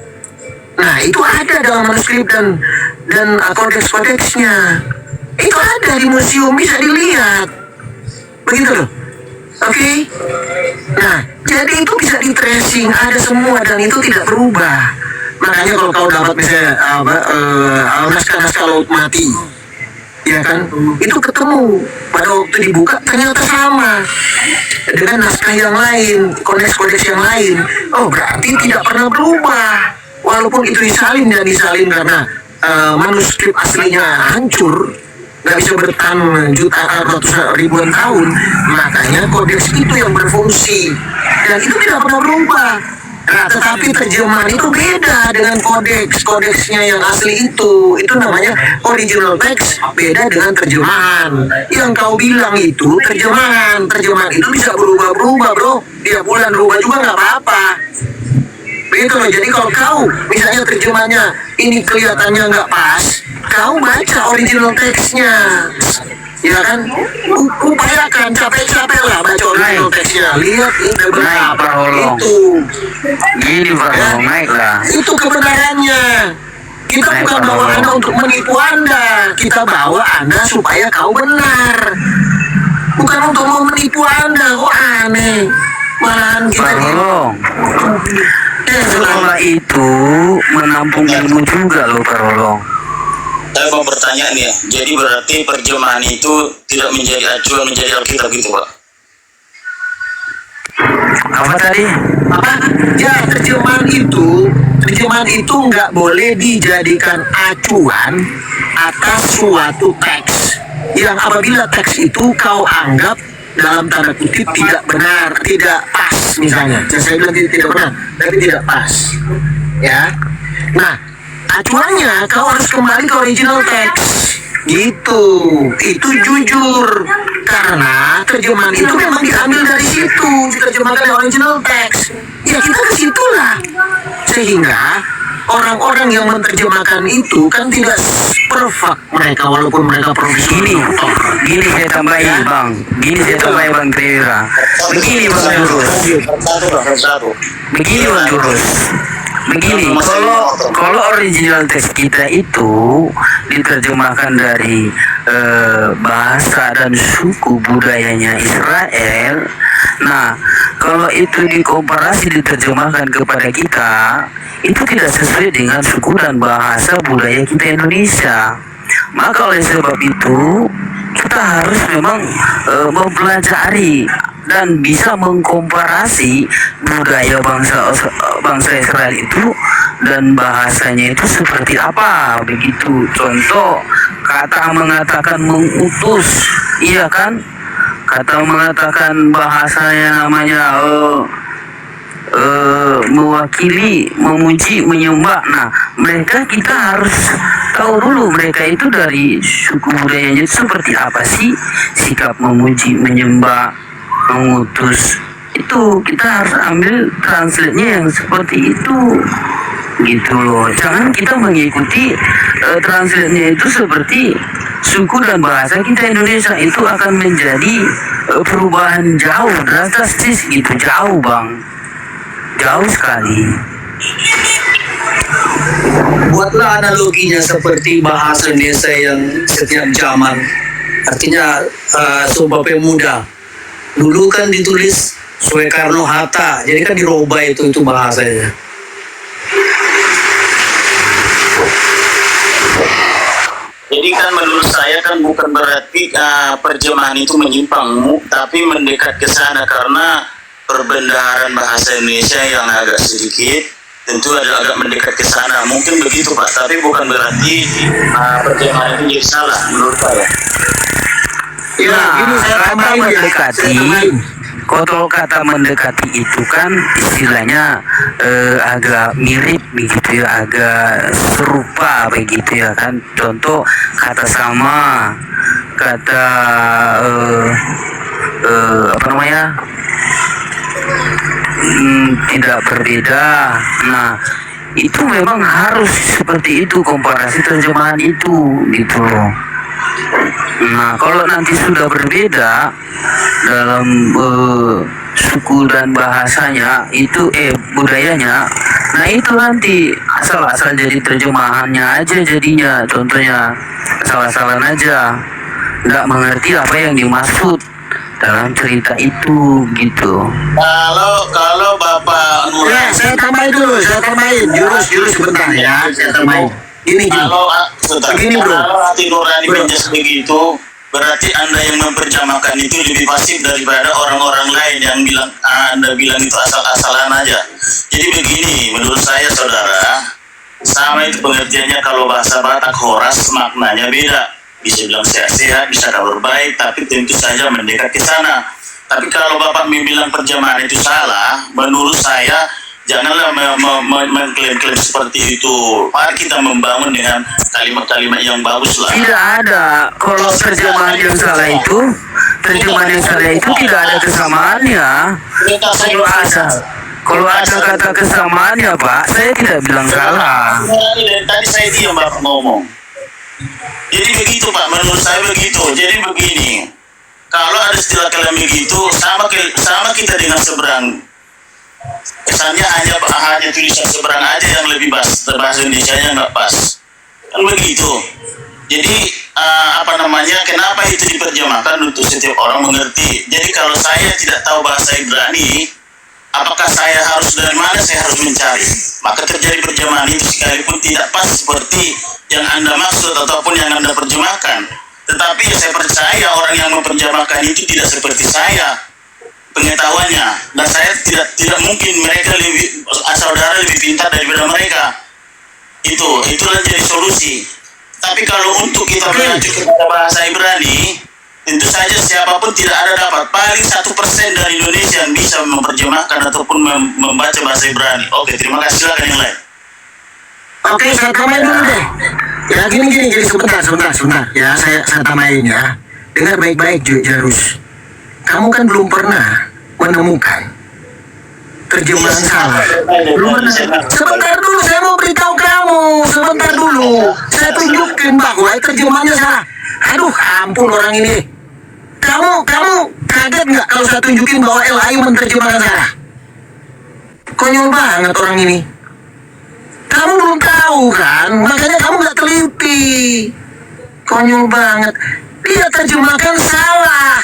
Nah itu ada dalam manuskrip dan kodeks-kodeksnya. Itu ada di museum, bisa dilihat. Begitu loh. Oke. Nah jadi itu bisa di tracing, ada semua dan itu tidak berubah. Makanya kalau kau dapat misalnya naskah-naskah Laut Mati, ya kan, itu ketemu pada waktu dibuka ternyata sama dengan naskah yang lain, kodeks-kodeks yang lain. Oh berarti tidak pernah berubah walaupun itu disalin karena manuskrip aslinya hancur, nggak bisa bertahan ratusan ribuan tahun. Makanya kodeks itu yang berfungsi dan itu tidak pernah berubah. Nah, tetapi terjemahan itu beda dengan kodeksnya yang asli itu namanya original text, beda dengan terjemahan. Yang kau bilang itu terjemahan itu bisa berubah-berubah bro, tiap bulan berubah juga nggak apa-apa. Begitu loh. Jadi kalau kau misalnya terjemahannya ini kelihatannya nggak pas, kau baca original text-nya, ya kan? Upayakan capek-capek lah baca original text-nya. Lihat ini berapa itu. Gini Pak, naik lah. Itu kebenarannya. Kita bukan bawa Anda untuk menipu Anda. Kita bawa Anda supaya kau benar. Bukan untuk mau menipu Anda. Kok aneh. Malahan kita sekolah itu menampung ilmu juga loh Pak Rolong. Saya mau bertanya nih ya, jadi berarti perjemahan itu tidak menjadi acuan menjadi Alkitab gitu Pak? Apa tadi? Apa? Ya terjemahan itu nggak boleh dijadikan acuan atas suatu teks yang apabila teks itu kau anggap dalam tanda kutip tidak benar, tidak pas misalnya. Saya bilang tidak benar, tapi tidak pas. Ya. Nah, acuannya kau harus kembali ke original teks. Gitu. Itu jujur. Karena terjemahan itu memang diambil dari situ, diterjemahkan dari original teks. Ya kita ke situlah. Sehingga orang-orang yang menerjemahkan itu kan tidak perfect mereka walaupun mereka profesional. Gini saya tambahin Bang. Bang Trira. Begini Bang Durus. Begini, kalau original teks kita itu diterjemahkan dari bahasa dan suku budayanya Israel. Nah, kalau itu dikomparasi diterjemahkan kepada kita, itu tidak sesuai dengan suku dan bahasa budaya kita Indonesia. Maka oleh sebab itu kita harus memang mempelajari dan bisa mengkomparasi budaya bangsa Israel itu dan bahasanya itu seperti apa begitu. Contoh kata mengatakan mengutus, iya kan? Kata mengatakan bahasanya namanya mewakili, memuji, menyembah. Nah, mereka kita harus tahu dulu mereka itu dari suku budayanya seperti apa sih, sikap memuji, menyembah, mengutus. Itu kita harus ambil translate-nya yang seperti itu. Gitu loh. Jangan kita mengikuti translate-nya itu seperti suku dan bahasa kita Indonesia. Itu akan menjadi perubahan jauh, drastis gitu, jauh bang. Jauh sekali. Buatlah analoginya seperti bahasa Indonesia yang setiap zaman. Artinya Sumpah Pemuda. Dulu kan ditulis Soekarno-Hatta, jadi kan dirubah itu bahasanya. Jadi kan menurut saya kan bukan berarti perjemahan itu menyimpang, tapi mendekat ke sana karena perbendaharaan bahasa Indonesia yang agak sedikit tentu agak mendekat ke sana. Mungkin begitu Pak, tapi bukan berarti perjemahan itu jadi salah menurut saya. Ya, ini saya kata tambahin ya. mendekati, Saya tambahin. kalau kata mendekati itu kan istilahnya agak mirip begitu ya, agak serupa begitu ya kan. Contoh kata sama, kata apa namanya, tidak berbeda. Nah, itu memang harus seperti itu komparasi terjemahan itu gitu loh. Nah, kalau nanti sudah berbeda dalam suku dan bahasanya itu budayanya, nah itu nanti asal-asal jadi terjemahannya aja jadinya. Contohnya asal-asalan aja, nggak mengerti apa yang dimaksud dalam cerita itu gitu. Kalau Bapak Ya, saya tambahin dulu, jurus sebentar ya, saya tambahin. Ini gini. Begini, bro. Kalau hati nurani Bro. menjas begitu, berarti Anda yang memperjamakan itu lebih pasif daripada orang-orang lain yang bilang Anda bilang itu asal-asalan aja. Jadi begini, menurut saya saudara, sama itu pengertiannya kalau bahasa Batak Horas maknanya beda. Bisa bilang sehat-sehat, bisa kabar baik, tapi tentu saja mendekat ke sana. Tapi kalau Bapak bilang perjamahan itu salah, menurut saya janganlah mengklaim-klaim seperti itu. Mari kita membangun dengan kalimat-kalimat yang bagus lah. Tidak ada. Kalau terjemahan yang salah itu, tidak ada kesamaannya. Kalau ada kata kesamaannya Pak, saya tidak bilang salah. Dari tadi saya diam Bapak ngomong. Jadi begitu Pak, menurut saya begitu. Jadi begini, kalau ada istilah kalian begitu, sama kita dengan seberang. Kesannya hanya tulisan seberang aja yang lebih bahasa Indonesianya nggak pas, kan begitu. Jadi kenapa itu diterjemahkan untuk setiap orang mengerti. Jadi kalau saya tidak tahu bahasa Ibrani, apakah saya harus dari mana saya harus mencari? Maka terjadi perjemahan itu sekalipun tidak pas seperti yang Anda maksud ataupun yang Anda terjemahkan. Tetapi saya percaya orang yang memperjemahkan itu tidak seperti saya pengetahuannya, dan saya tidak mungkin mereka saudara lebih pintar daripada mereka. Itulah jadi solusi. Tapi kalau untuk kita mengacu kepada bahasa Ibrani, tentu saja siapapun tidak ada dapat. Paling 1% dari Indonesia yang bisa memperjemahkan ataupun membaca bahasa Ibrani. Oke, terima kasih. Silakan yang lain. Oke, saya tambahin dulu deh. Ya, gini, sebentar. Ya, saya tambahin ya. Dengar baik-baik, Jarus. Kamu kan belum pernah menemukan terjemahan salah. Belum pernah. Sebentar dulu, saya mau beritahu kamu. Sebentar dulu. Saya tunjukin bahwa terjemahannya salah. Aduh, ampun orang ini. Kamu kaget nggak kalau saya tunjukin bahwa LAI menerjemahkan salah? Konyol banget orang ini. Kamu belum tahu kan? Makanya kamu nggak teliti. mimpi. Konyol banget. Dia terjemahkan salah.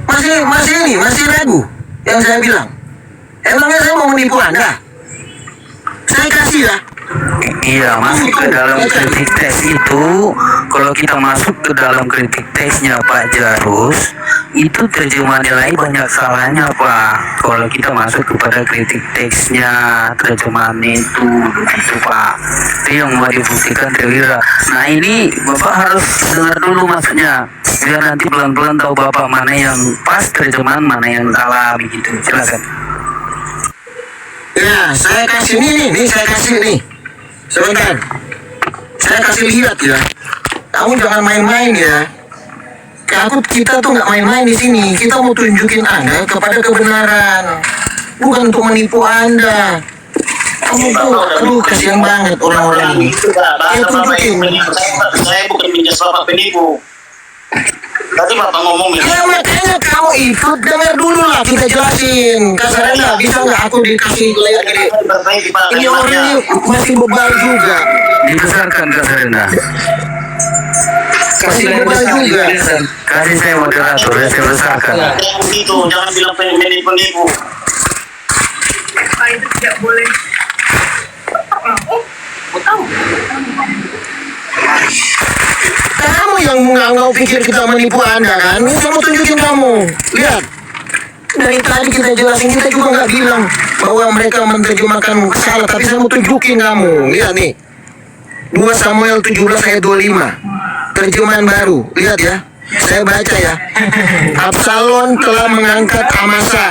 Masih ragu yang saya bilang. Emangnya saya mau menipu Anda? Saya kasih ya. Iya, masuk ke dalam kritik teks itu, kalau kita masuk ke dalam kritik teksnya Pak Jarus, itu terjemahan nilai banyak salahnya Pak. Kalau kita masuk kepada kritik teksnya, terjemahan itu, gitu Pak. Itu yang mau dibuktikan Tewira. Nah ini Bapak harus dengar dulu maksudnya, biar nanti pelan-pelan tahu Bapak mana yang pas terjemahan, mana yang salah, begitu. Silakan. Ya, saya kasih nih, saya kasih nih. Sebentar. Saya kasih lihat ya. Kamu jangan main-main ya. Kita tuh nggak main-main di sini. Kita mau tunjukin Anda kepada kebenaran. Bukan untuk menipu Anda. Kamu tuh, aduh kasihan banget orang-orang ini. Saya tunjukin. Saya bukan minjas bapak penipu. Tadi bapak ngomong Ya makanya kamu ikut dengar dulu lah kita jelasin. Kasarnya bisa nggak aku dikasih layar gede? Ini orang ini masih bebal juga. Dibesarkan Kak Serena. Masih bebal juga. Kasih saya moderator, ya saya besarkan. Yang begitu, jangan bilang penipu. Itu tidak boleh. Kamu yang nggak pikir kita menipu Anda kan? Ini saya mau tunjukin kamu. Lihat. Dari tadi kita jelasin, kita juga nggak bilang bahwa mereka menerjemahkan salah, tapi saya mau tunjukin kamu. Lihat nih. 2 Samuel 17 ayat 25. Terjemahan baru. Lihat ya. Saya baca ya. Absalom telah mengangkat Amasa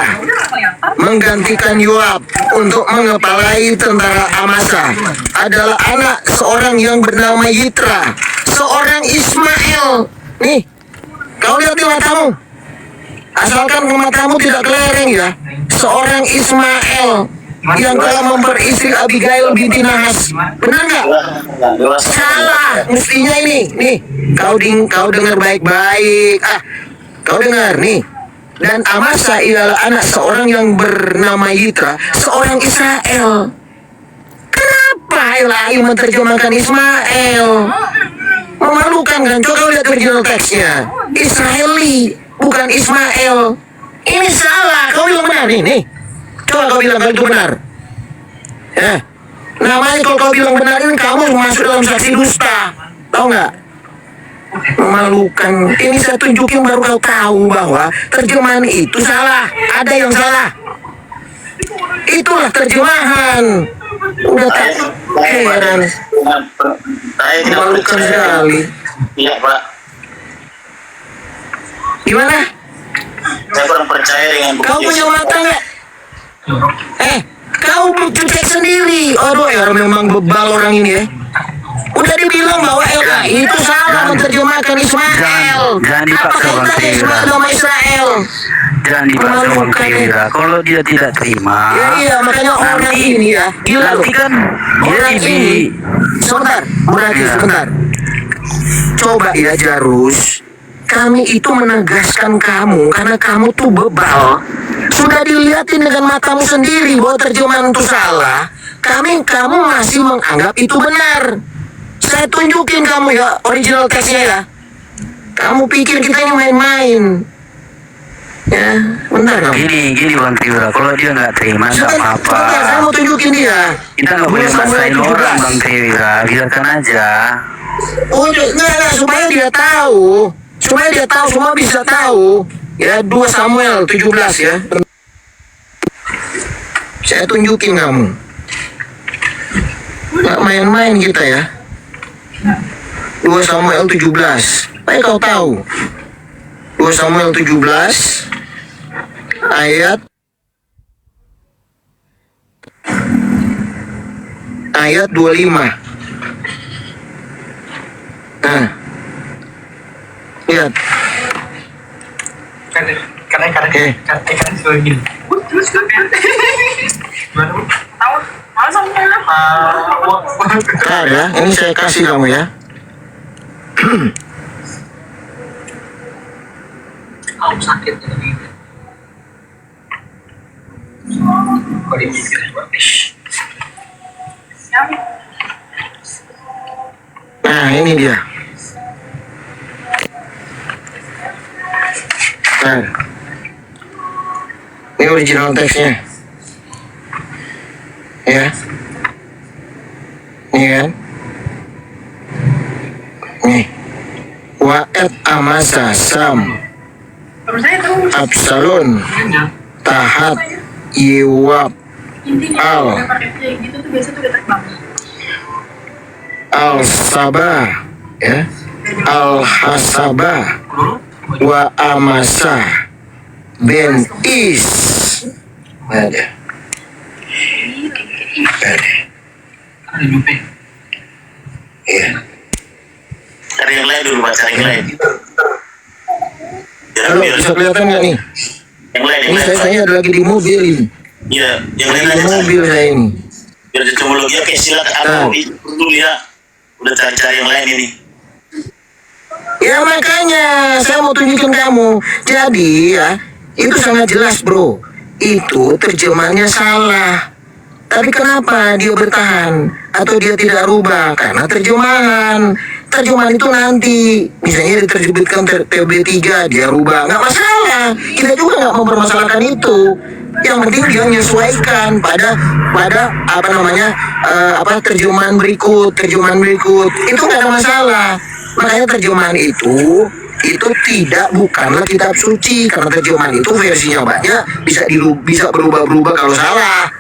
menggantikan Yoab untuk mengepalai tentara. Amasa adalah anak seorang yang bernama Yitra, seorang Ismail. Nih, kau lihat di matamu. Asalkan matamu tidak kelereng ya. Seorang Ismail yang telah memperistri Abigail binti Nahas. Benar nggak? Salah. Mestinya ini. Nih, kau dengar baik-baik. Kau dengar nih. Dan Amasa ialah anak seorang yang bernama Yitra, seorang Israel. Kenapa Elahi menerjemahkan Ismail? Memalukan kan? Coba kau lihat original teksnya. Israeli, bukan Ismail. Ini salah. Kau bilang benar nih. Coba kau bilang kalau itu benar. Ya. Namanya kalau kau bilang benar ini kamu masuk dalam saksi dusta. Tahu nggak? Memalukan. Ini saya tunjukin baru kau tahu bahwa terjemahan itu salah. Ada yang salah. Itulah terjemahan. Udah tak heran. Memalukan sekali. Iya Pak. Gimana? Saya kurang percaya dengan Kau bukti. punya mata nggak? Kau cek sendiri. Aduh ya memang bebal orang ini ya. Udah dibilang bahwa Elahi itu salah menerjemahkan Ismail. Jangan dipaksa, Apa Bang kaitannya Ismail Tewira. sama Israel? Jangan dipaksa Bang Tewira. Kalau dia tidak terima, Iya, makanya orang ini ya. Gila loh. nanti kan dia Orang di ini. Sebentar, Muradi, Iya. sebentar. Coba ya Jarus. Kami itu menegaskan kamu karena kamu tuh bebal. Sudah dilihatin dengan matamu sendiri bahwa terjemahan itu salah. Kamu masih menganggap itu benar. Saya tunjukin kamu ya original teksnya ya. Kamu pikir kita ini main-main? Ya, bentar kamu. gini Bang Tewira. Kalau dia nggak terima, nggak Sebentar, apa-apa. saya mau tunjukin dia. Kita nggak boleh 2 Samuel masain 17. orang Bang Tewira. Biarkan aja. Oh, enggak, supaya dia tahu. Supaya dia tahu, semua bisa tahu. Ya, 2 Samuel 17 ya. Saya tunjukin kamu. Nggak main-main kita ya. 2 Samuel 17. Supaya kau tahu. 2 Samuel 17 ayat 25. Nah. Lihat. Bentar ya, ini saya kasih kamu ya. Nah ini dia. Nah, ini original teksnya. Ya. Ini kan. Nih. Wa'at amasa sam Absalon Tahat Yewab Al Sabah, ya, Al Hasabah Wa Amasa Ben Is. Ada. Iya. Cari yang lain dulu, Pak. Cari yang lain. Halo, bisa kelihatan nggak nih? Yang lain, Ini saya ada lagi di mobil ini. Iya, yang lain Di aja. mobil saya ini. Biar cocokologi oke, silakan. Nah. Aku dulu ya. Udah cari-cari yang lain ini. Ya makanya saya mau tunjukin kamu. Jadi ya, itu sangat jelas bro. Itu terjemahannya salah. Tapi kenapa dia bertahan atau dia tidak rubah? Karena terjemahan. Terjemahan itu nanti, misalnya diterbitkan TB3, dia rubah, nggak masalah. Kita juga nggak mempermasalahkan itu. Yang penting dia menyesuaikan pada apa namanya terjemahan berikut itu nggak ada masalah. Makanya terjemahan itu bukanlah kitab suci, karena terjemahan itu versinya banyak, bisa berubah-berubah kalau salah.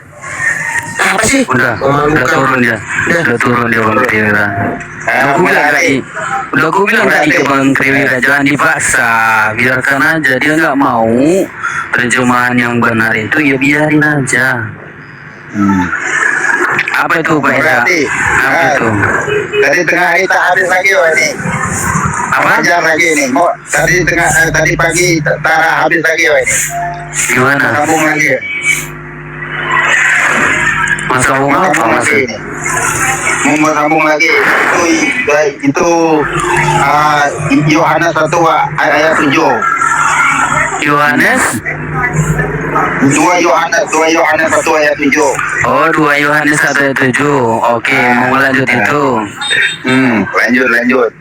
Apa sih? Udah Memalukan. turun dia. Udah turun dia Bang Kriwira. Udah aku bilang tadi ke Bang Kriwira, jangan dipaksa, biarkan aja. Dia nggak mau terjemahan yang benar itu, ya biarin aja. Apa itu Pak Eda? Berarti, Apa itu? Tadi tengah hari tak habis lagi ini. Apa? Jam lagi ini. Tadi pagi tak habis lagi ini. Gimana? Sambung lagi. Masa mau apa maksud? Mau sambung lagi. Itu Yohanes 1 ayat 7. Yohanes? 2 Yohanes 1 ayat 7. Oh, 2 Yohanes 1 ayat 7. Oke, mau lanjut itu. Lanjut.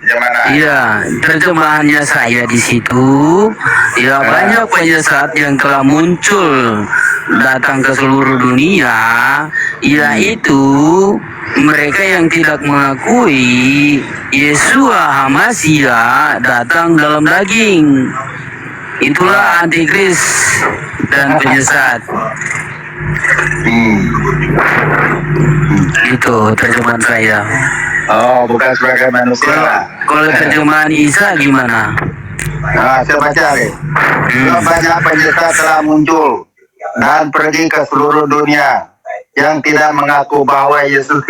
Gimana? Iya, terjemahannya saya di situ. Ya, banyak penyesat yang telah muncul datang ke seluruh dunia, yaitu mereka yang tidak mengakui Yesua Hamasiah datang dalam daging. Itulah antikris dan penyesat. Itu terjemahan saya. Oh, bukan sebagai manusia. Kalau terjemahan Isa gimana? Saya baca nih. Banyak penyesat telah muncul dan pergi ke seluruh dunia yang tidak mengaku bahwa Yesus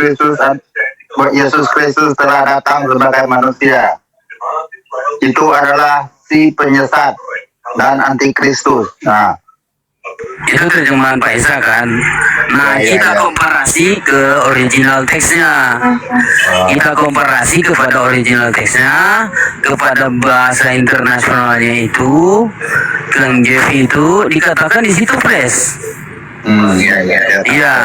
Kristus telah datang sebagai manusia. Itu adalah si penyesat dan antikristus. Nah, Itu terjemahan Pak Isa kan. Nah, Ya, kita ya. komparasi ke original teksnya. Kita komparasi kepada original teksnya, kepada bahasa internasionalnya itu, King James itu dikatakan di situ fresh. Iya.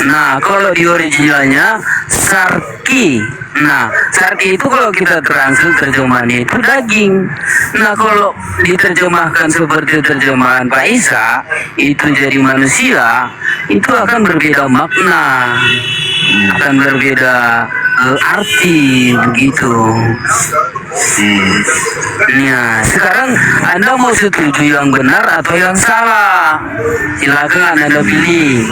Nah, kalau di originalnya sarki. Nah, sarki itu kalau kita translate terjemahannya itu daging. Nah, kalau diterjemahkan seperti terjemahan Pak Isa, itu jadi manusia, itu akan berbeda makna, akan berbeda arti begitu. Nah, sekarang Anda mau setuju yang benar atau yang salah? Silakan Anda pilih.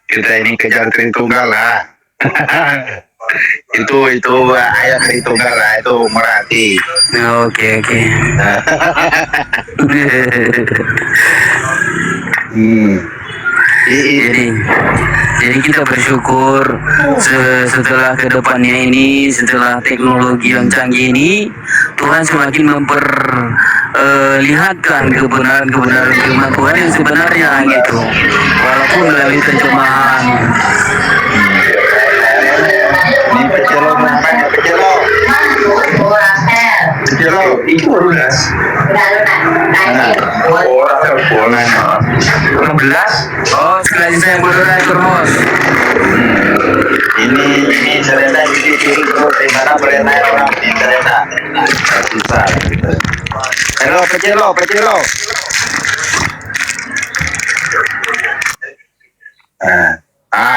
Kita ini kejar Tritunggal lah. itu ayat Tritunggal lah, itu merati. Oke. Jadi kita bersyukur setelah kedepannya ini, setelah teknologi yang canggih ini, Tuhan semakin memperlihatkan kebenaran firman Tuhan yang sebenarnya gitu, walaupun melalui terjemahan. Ini pecelo namanya pecelo. Pecelo itu lunas. Orang 16. Oh, sekali saya berdoa terus. ini selesai cuci piring terus di mana boleh naik orang di selesai. Susah gitu. Halo, pecelo.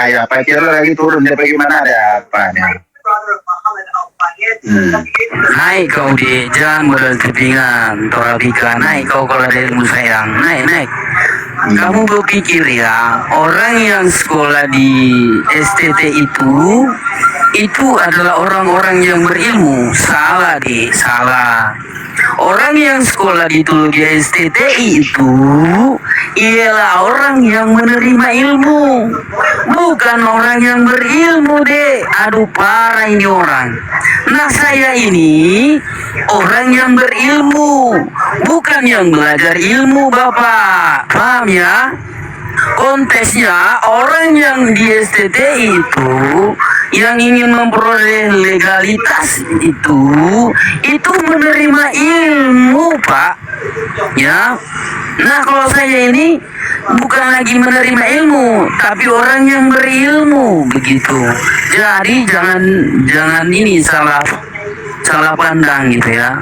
Ya pecelo lagi turun dia bagaimana ada apa nih? Naik kau di jangan modal kepingan Torabika, naik kau kalau ada ilmu sayang, naik. Kamu berpikir ya, orang yang sekolah di STT itu adalah orang-orang yang berilmu. Salah deh, salah. Orang yang sekolah di Teologi STTI itu ialah orang yang menerima ilmu, bukan orang yang berilmu deh. Aduh parah ini orang. Nah saya ini orang yang berilmu, bukan yang belajar ilmu Bapak. Paham ya? Kontesnya orang yang di STTI itu yang ingin memperoleh legalitas itu menerima ilmu Pak ya. Nah kalau saya ini bukan lagi menerima ilmu tapi orang yang berilmu begitu. Jadi jangan ini salah pandang gitu ya.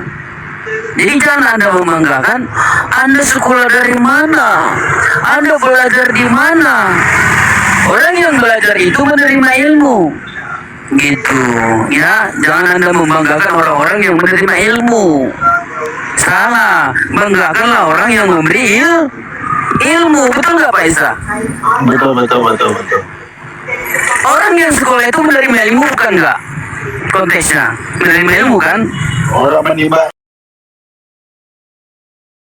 Jadi jangan Anda membanggakan Anda sekolah dari mana, Anda belajar di mana. Orang yang belajar itu menerima ilmu gitu ya. Jangan Anda membanggakan orang-orang yang menerima ilmu. Salah, banggakanlah orang yang memberi ilmu. Betul nggak Pak Isa? Betul. Orang yang sekolah itu menerima ilmu bukan nggak? Konteksnya menerima ilmu kan? Orang menimba